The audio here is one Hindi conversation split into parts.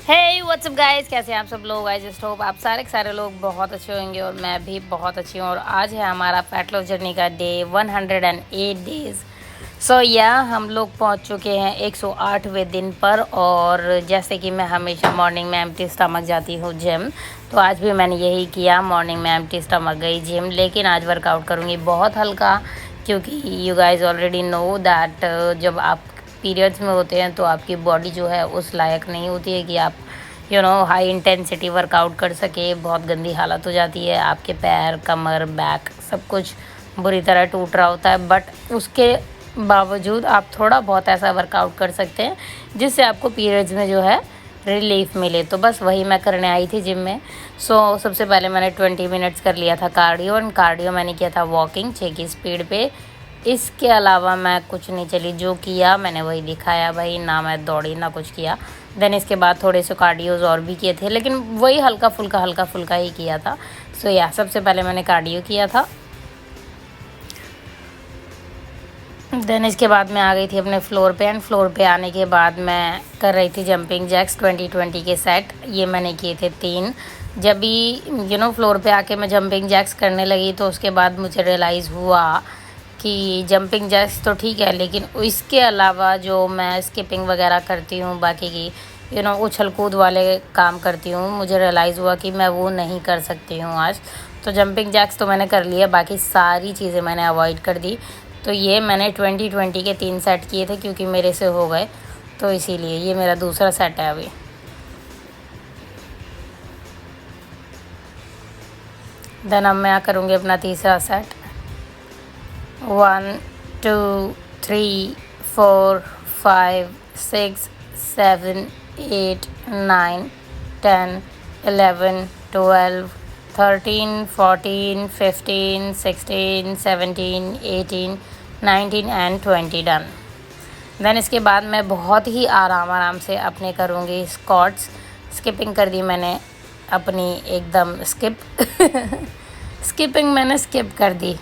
हे व्हाट्सअप गाइस, कैसे हैं आप सब लोग। आई जस्ट होप आप सारे के सारे लोग बहुत अच्छे होंगे और मैं भी बहुत अच्छी हूँ। और आज है हमारा फैट लॉस जर्नी का डे 108 डेज़। सो या हम लोग पहुँच चुके हैं 108वें दिन पर। और जैसे कि मैं हमेशा मॉर्निंग में एम्प्टी स्टमक जाती हूँ जिम, तो आज भी मैंने यही किया। मॉर्निंग में एम्प्टी स्टमक गई जिम, लेकिन आज वर्कआउट करूँगी बहुत हल्का, क्योंकि you guys already know that जब आप पीरियड्स में होते हैं तो आपकी बॉडी जो है उस लायक नहीं होती है कि आप हाई इंटेंसिटी वर्कआउट कर सके। बहुत गंदी हालत हो जाती है, आपके पैर, कमर, बैक सब कुछ बुरी तरह टूट रहा होता है। बट उसके बावजूद आप थोड़ा बहुत ऐसा वर्कआउट कर सकते हैं जिससे आपको पीरियड्स में जो है रिलीफ मिले। तो बस वही मैं करने आई थी जिम में। सबसे पहले मैंने 20 मिनट्स कर लिया था कार्डियो, और कार्डियो मैंने किया था वॉकिंग 6 की स्पीड पे। इसके अलावा मैं कुछ नहीं चली, जो किया मैंने वही दिखाया भाई, ना मैं दौड़ी ना कुछ किया। देन इसके बाद थोड़े से कार्डियोज़ और भी किए थे, लेकिन वही हल्का फुल्का ही किया था। सबसे पहले मैंने कार्डियो किया था। देन इसके बाद मैं आ गई थी अपने फ्लोर पे, एंड फ्लोर पे आने के बाद मैं कर रही थी जंपिंग जैक्स 20-20 के सेट। ये मैंने किए थे 3। जब भी फ्लोर पे आके मैं जंपिंग जैक्स करने लगी तो उसके बाद मुझे रियलाइज़ हुआ कि जंपिंग जैक्स तो ठीक है, लेकिन इसके अलावा जो मैं स्किपिंग वगैरह करती हूँ, बाकी की उछल कूद वाले काम करती हूँ, मुझे रियलाइज़ हुआ कि मैं वो नहीं कर सकती हूँ आज। तो जंपिंग जैक्स तो मैंने कर लिया, बाकी सारी चीज़ें मैंने अवॉइड कर दी। तो ये मैंने 20-20 के 3 सेट किए थे, क्योंकि मेरे से हो गए, तो इसीलिए ये मेरा दूसरा सेट है अभी। देन अब मैं करूँगी अपना तीसरा सेट। 1 2 3 4 5 6 7 8 9 10 11 12 13 14 15 16 17 18 19 and 20 done. देन इसके बाद मैं बहुत ही आराम से अपने करूँगी स्क्वाट्स। स्किपिंग कर दी मैंने अपनी एकदम स्किपिंग मैंने स्किप कर दी।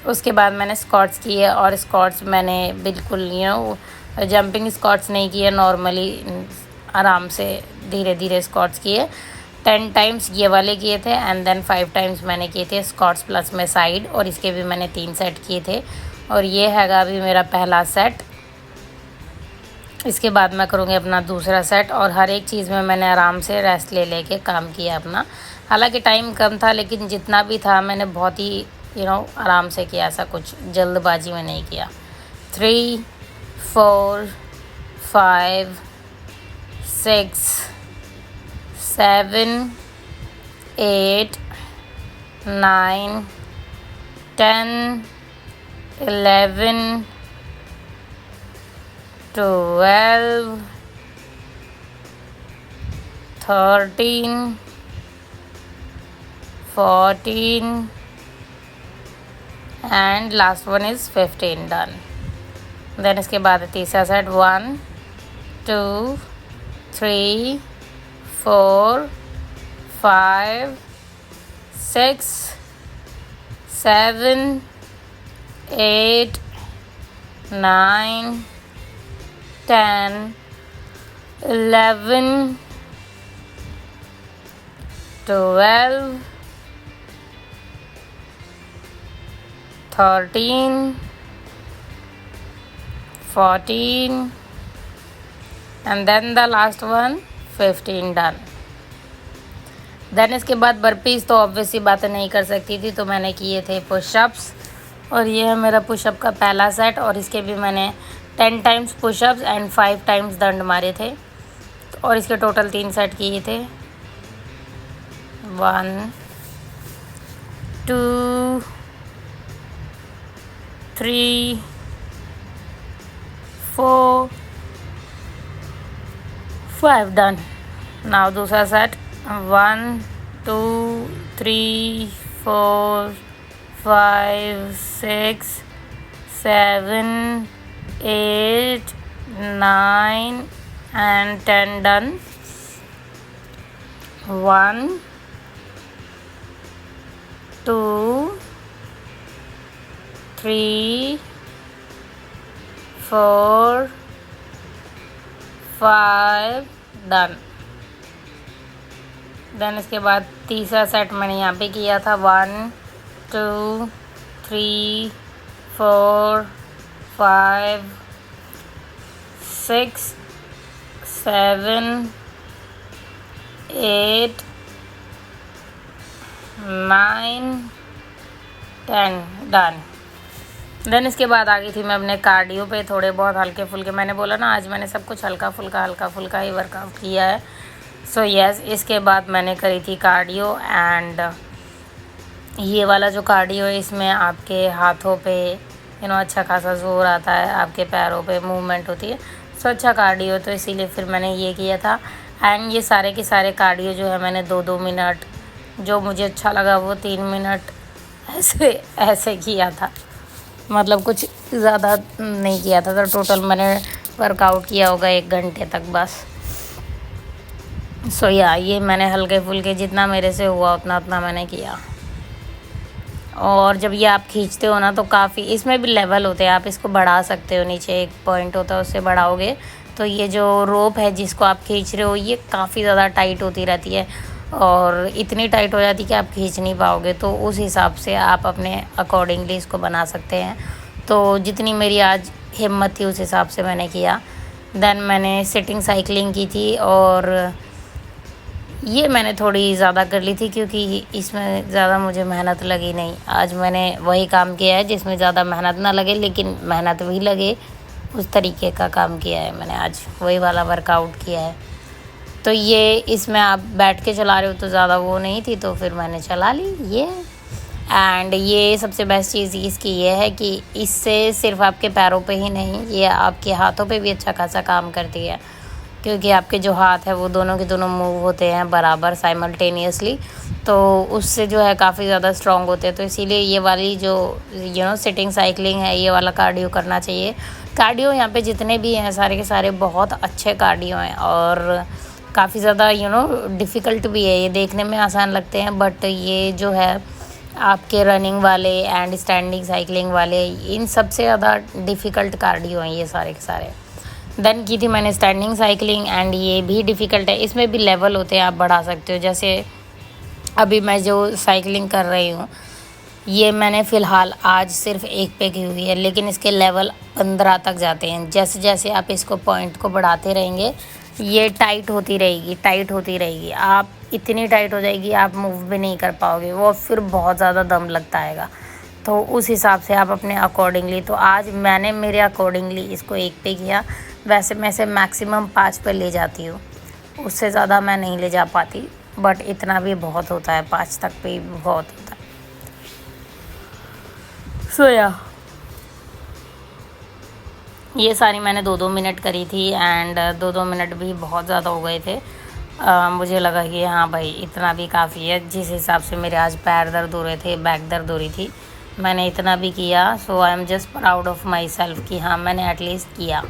उसके बाद मैंने स्क्वाट्स किए, और स्क्वाट्स मैंने बिल्कुल जंपिंग स्क्वाट्स नहीं किए, नॉर्मली आराम से धीरे धीरे स्क्वाट्स किए। 10 टाइम्स ये वाले किए थे, एंड देन 5 टाइम्स मैंने किए थे स्क्वाट्स प्लस में साइड, और इसके भी मैंने 3 सेट किए थे। और ये हैगा अभी मेरा पहला सेट। इसके बाद मैं करूँगी अपना दूसरा सेट, और हर एक चीज़ में मैंने आराम से रेस्ट ले लेके काम किया अपना। हालांकि टाइम कम था, लेकिन जितना भी था मैंने बहुत ही आराम से किया, ऐसा कुछ जल्दबाजी में नहीं किया। 3 4 5 6 7 8 9 10 11 12 13 14 and last one is 15 done. Then इसके बाद तीसरा set 1 2 3 4 5 6 7 8 9 10 11 12 13 14 and then the last one 15 done. Then इसके बाद बर्पीज़ तो ऑब्वियसली बातें नहीं कर सकती थी, तो मैंने किए थे पुशअप्स, और ये है मेरा पुशअप का पहला सेट। और इसके भी मैंने 10 टाइम्स पुशअप्स एंड 5 टाइम्स दंड मारे थे, और इसके टोटल 3 सेट किए थे। 1 2 3 4 5 डन। नाउ दूसरा set 1 2 3 4 5 6 7 8 9 and 10 done. 1 2 3 4 5 done. Then इसके बाद तीसरा सेट मैंने यहाँ पे किया था 1 2 3 4 5 6 7 8 9 10 डन। देन इसके बाद आ गई थी मैं अपने कार्डियो पे, थोड़े बहुत हल्के फुल्के, मैंने बोला ना आज मैंने सब कुछ हल्का फुल्का ही वर्कआउट किया है। सो यस, इसके बाद मैंने करी थी कार्डियो। एंड ये वाला जो कार्डियो है इसमें आपके हाथों पे अच्छा खासा जोर आता है, आपके पैरों पे मूवमेंट होती है। सो अच्छा कार्डियो, तो इसीलिए फिर मैंने ये किया था। एंड ये सारे के सारे कार्डियो जो है मैंने 2-2 मिनट, जो मुझे अच्छा लगा वो 3 मिनट ऐसे ऐसे किया था, मतलब कुछ ज़्यादा नहीं किया था। तो टोटल मैंने वर्कआउट किया होगा 1 घंटे तक बस। सो या ये मैंने हल्के फुल्के जितना मेरे से हुआ उतना मैंने किया। और जब ये आप खींचते हो ना तो काफ़ी, इसमें भी लेवल होते हैं, आप इसको बढ़ा सकते हो, नीचे एक पॉइंट होता है उससे बढ़ाओगे तो ये जो रोप है जिसको आप खींच रहे हो ये काफ़ी ज़्यादा टाइट होती रहती है और इतनी टाइट हो जाती है कि आप खींच नहीं पाओगे। तो उस हिसाब से आप अपने अकॉर्डिंगली इसको बना सकते हैं। तो जितनी मेरी आज हिम्मत थी उस हिसाब से मैंने किया। देन मैंने सिटिंग साइकिलिंग की थी और ये मैंने थोड़ी ज़्यादा कर ली थी क्योंकि इसमें ज़्यादा मुझे मेहनत लगी नहीं। आज मैंने वही काम किया है जिसमें ज़्यादा मेहनत ना लगे लेकिन मेहनत भी लगे, उस तरीके का काम किया है मैंने, आज वही वाला वर्कआउट किया है। तो ये इसमें आप बैठ के चला रहे हो तो ज़्यादा वो नहीं थी, तो फिर मैंने चला ली ये। एंड ये सबसे बेस्ट चीज़ इसकी ये है कि इससे सिर्फ आपके पैरों पे ही नहीं, ये आपके हाथों पे भी अच्छा खासा काम करती है क्योंकि आपके जो हाथ है वो दोनों के दोनों मूव होते हैं बराबर साइमल्टेनियसली, तो उससे जो है काफ़ी ज़्यादा स्ट्रॉन्ग होते हैं। तो इसीलिए ये वाली जो सिटिंग साइकिलिंग है ये वाला कार्डियो करना चाहिए। कार्डियो यहाँ पे जितने भी हैं सारे के सारे बहुत अच्छे कार्डियो हैं और काफ़ी ज़्यादा डिफ़िकल्ट भी है। ये देखने में आसान लगते हैं बट ये जो है आपके रनिंग वाले एंड स्टैंडिंग साइकिलिंग वाले, इन सबसे ज़्यादा डिफ़िकल्ट कार्डियो हैं ये सारे के सारे। देन की थी मैंने स्टैंडिंग साइकिलिंग एंड ये भी डिफ़िकल्ट है, इसमें भी लेवल होते हैं, आप बढ़ा सकते हो। जैसे अभी मैं जो साइकिलिंग कर रही हूँ ये मैंने फ़िलहाल आज सिर्फ 1 पे की हुई है लेकिन इसके लेवल 15 तक जाते हैं। जैसे जैसे आप इसको पॉइंट को बढ़ाते रहेंगे ये टाइट होती रहेगी, आप इतनी टाइट हो जाएगी आप मूव भी नहीं कर पाओगे, वो फिर बहुत ज़्यादा दम लगता आएगा। तो उस हिसाब से आप अपने अकॉर्डिंगली, तो आज मैंने मेरे अकॉर्डिंगली इसको 1 पे किया। वैसे मैं इसे मैक्सिमम 5 पे ले जाती हूँ, उससे ज़्यादा मैं नहीं ले जा पाती, बट इतना भी बहुत होता है, 5 तक पे भी बहुत होता है। सो या ये सारी मैंने 2-2 मिनट करी थी एंड 2-2 मिनट भी बहुत ज़्यादा हो गए थे। मुझे लगा कि हाँ भाई इतना भी काफ़ी है। जिस हिसाब से मेरे आज पैर दर्द हो रहे थे, बैक दर्द हो रही थी, मैंने इतना भी किया। So I am just proud of myself कि हाँ मैंने एटलीस्ट किया।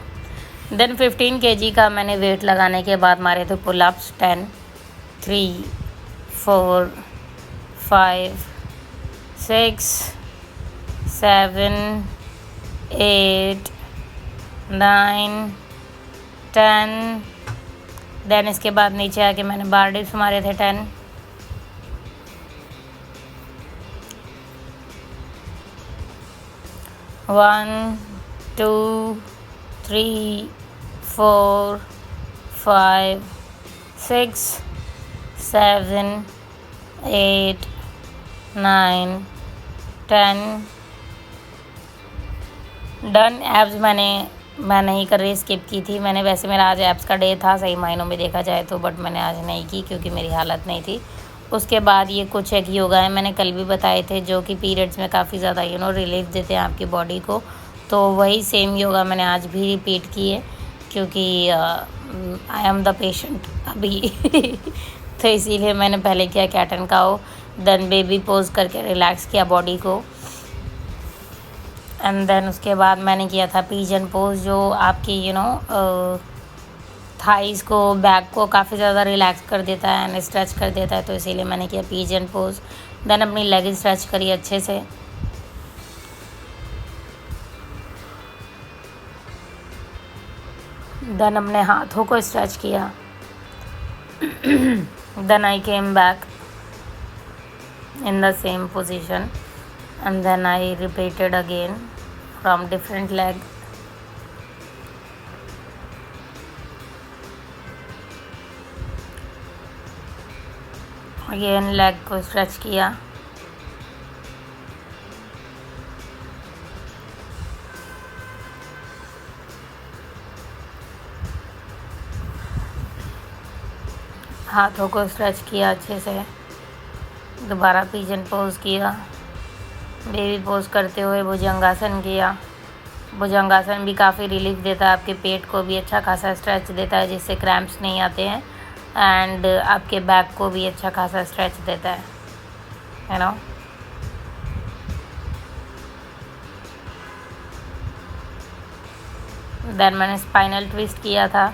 देन 15 kg का मैंने वेट लगाने के बाद मारे थे पुलअप्स 10 3 4 5 6 7 8 9 10। देन इसके बाद नीचे आके मैंने बार डिप्स मारे थे 10। One 2 3 4 5 6 7 8 9 10 done. एब्स मैं नहीं कर रही, स्किप की थी मैंने। वैसे मेरा आज एब्स का डे था सही मायनों में देखा जाए तो, बट मैंने आज नहीं की क्योंकि मेरी हालत नहीं थी। उसके बाद ये कुछ एक योगा है, मैंने कल भी बताए थे, जो कि पीरियड्स में काफ़ी ज़्यादा रिलीफ देते हैं आपकी बॉडी को। तो वही सेम योगा मैंने आज भी रिपीट की है क्योंकि आई एम द पेशेंट अभी तो इसीलिए मैंने पहले किया cat and cow, then baby pose करके रिलैक्स किया बॉडी को, एंड देन उसके बाद मैंने किया था पिजन पोज, जो आपकी थाइज़ को, बैक को काफ़ी ज़्यादा रिलैक्स कर देता है एंड स्ट्रेच कर देता है। तो इसीलिए मैंने किया पिजन पोज। देन अपनी लेग स्ट्रेच करी अच्छे से। देन अपने हाथों को स्ट्रेच किया Then I came back in the same position, and then I repeated again from different leg. Again leg को स्ट्रेच किया, हाथों को स्ट्रेच किया अच्छे से, दोबारा पिजन पोज किया, बेबी पोज करते हुए भुजंगासन किया। भुजंगासन भी काफ़ी रिलीफ देता है, आपके पेट को भी अच्छा खासा स्ट्रेच देता है जिससे क्रैम्प्स नहीं आते हैं, एंड आपके बैक को भी अच्छा खासा स्ट्रेच देता है नो। देन मैंने स्पाइनल ट्विस्ट किया था,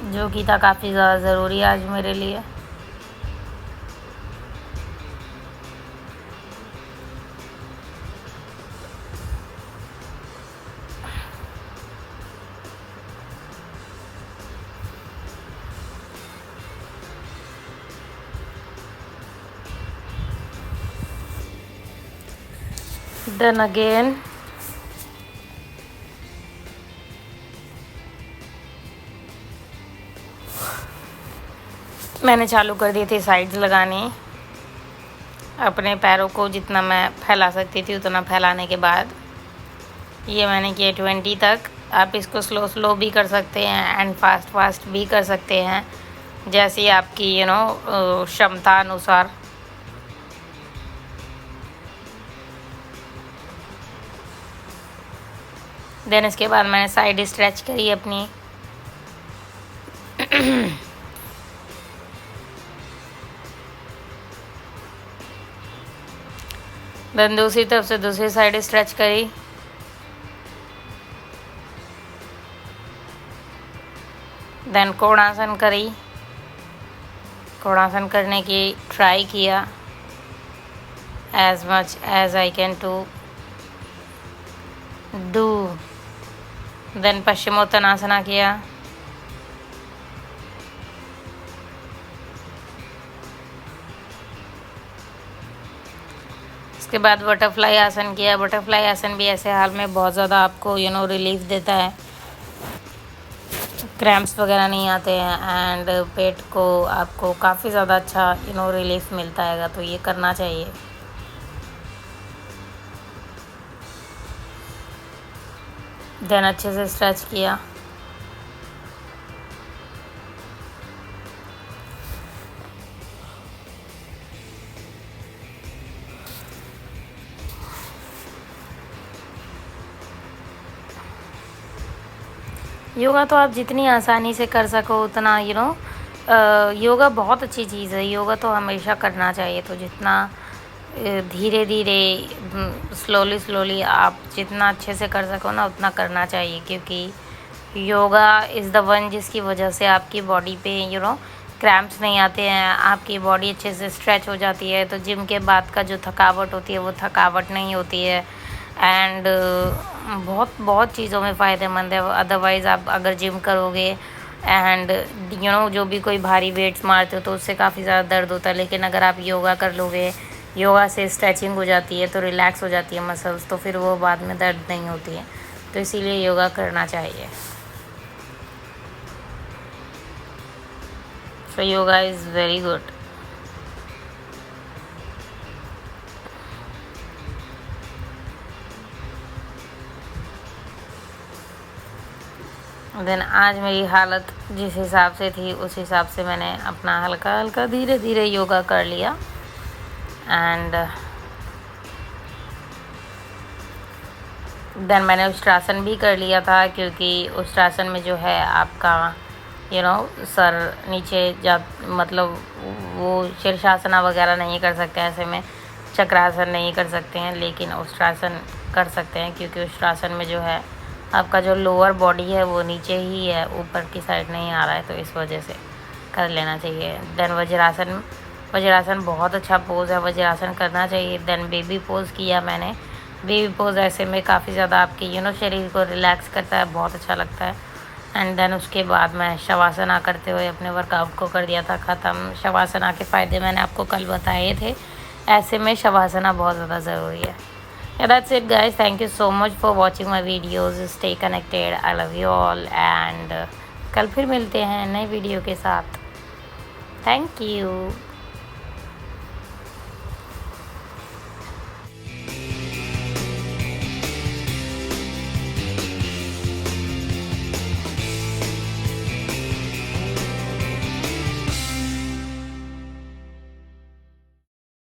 जो कि था काफ़ी ज़्यादा ज़रूरी आज मेरे लिए। देन अगेन मैंने चालू कर दी थी साइड्स लगानी। अपने पैरों को जितना मैं फैला सकती थी उतना फैलाने के बाद ये मैंने किया 20 तक। आप इसको स्लो स्लो भी कर सकते हैं एंड फास्ट फास्ट भी कर सकते हैं, जैसी आपकी क्षमता अनुसार। देन इसके बाद मैंने साइड स्ट्रेच करी अपनी। देन दूसरी तरफ से दूसरी साइड स्ट्रेच करी। देन कोणासन करी। कोणासन करने की ट्राई किया as much as I can to do. Then paschimottanasana किया। उसके बाद बटरफ्लाई आसन किया। बटरफ्लाई आसन भी ऐसे हाल में बहुत ज़्यादा आपको रिलीफ देता है, क्रैम्प्स वगैरह नहीं आते हैं एंड पेट को आपको काफ़ी ज़्यादा अच्छा रिलीफ मिलता है, तो ये करना चाहिए। देन अच्छे से स्ट्रेच किया। योगा तो आप जितनी आसानी से कर सको उतना योगा बहुत अच्छी चीज़ है। योगा तो हमेशा करना चाहिए, तो जितना धीरे धीरे स्लोली आप जितना अच्छे से कर सको ना उतना करना चाहिए, क्योंकि योगा इज़ द वन जिसकी वजह से आपकी बॉडी पे क्रैम्प्स नहीं आते हैं, आपकी बॉडी अच्छे से स्ट्रेच हो जाती है। तो जिम के बाद का जो थकावट होती है वो थकावट नहीं होती है एंड बहुत बहुत चीज़ों में फ़ायदेमंद है। अदरवाइज़ आप अगर जिम करोगे एंड जो भी कोई भारी वेट्स मारते हो तो उससे काफ़ी ज़्यादा दर्द होता है, लेकिन अगर आप योगा कर लोगे, योगा से स्ट्रेचिंग हो जाती है तो रिलैक्स हो जाती है मसल्स, तो फिर वो बाद में दर्द नहीं होती है। तो इसीलिए योगा करना चाहिए। So yoga is very good. Then आज मेरी हालत जिस हिसाब से थी उस हिसाब से मैंने अपना हल्का हल्का धीरे धीरे योगा कर लिया एंड देन मैंने उष्ट्रासन भी कर लिया था, क्योंकि उष्ट्रासन में जो है आपका सर नीचे जा, मतलब वो शीर्षासना वगैरह नहीं कर सकते, ऐसे में चक्रासन नहीं कर सकते हैं, लेकिन उष्ट्रासन कर सकते हैं, क्योंकि उष्ट्रासन में जो है आपका जो लोअर बॉडी है वो नीचे ही है, ऊपर की साइड नहीं आ रहा है, तो इस वजह से कर लेना चाहिए। देन वज्रासन। वज्रासन बहुत अच्छा पोज़ है, वज्रासन करना चाहिए। देन बेबी पोज़ किया मैंने। बेबी पोज़ ऐसे में काफ़ी ज़्यादा आपके शरीर को रिलैक्स करता है, बहुत अच्छा लगता है। एंड देन उसके बाद मैं शवासना करते हुए अपने वर्कआउट को कर दिया था ख़त्म। शवासना के फ़ायदे मैंने आपको कल बताए थे, ऐसे में शवासना बहुत ज़्यादा ज़रूरी है। That's it guys, thank you so much for watching my videos, stay connected, I love you all and कल फिर मिलते हैं नए वीडियो के साथ। Thank you.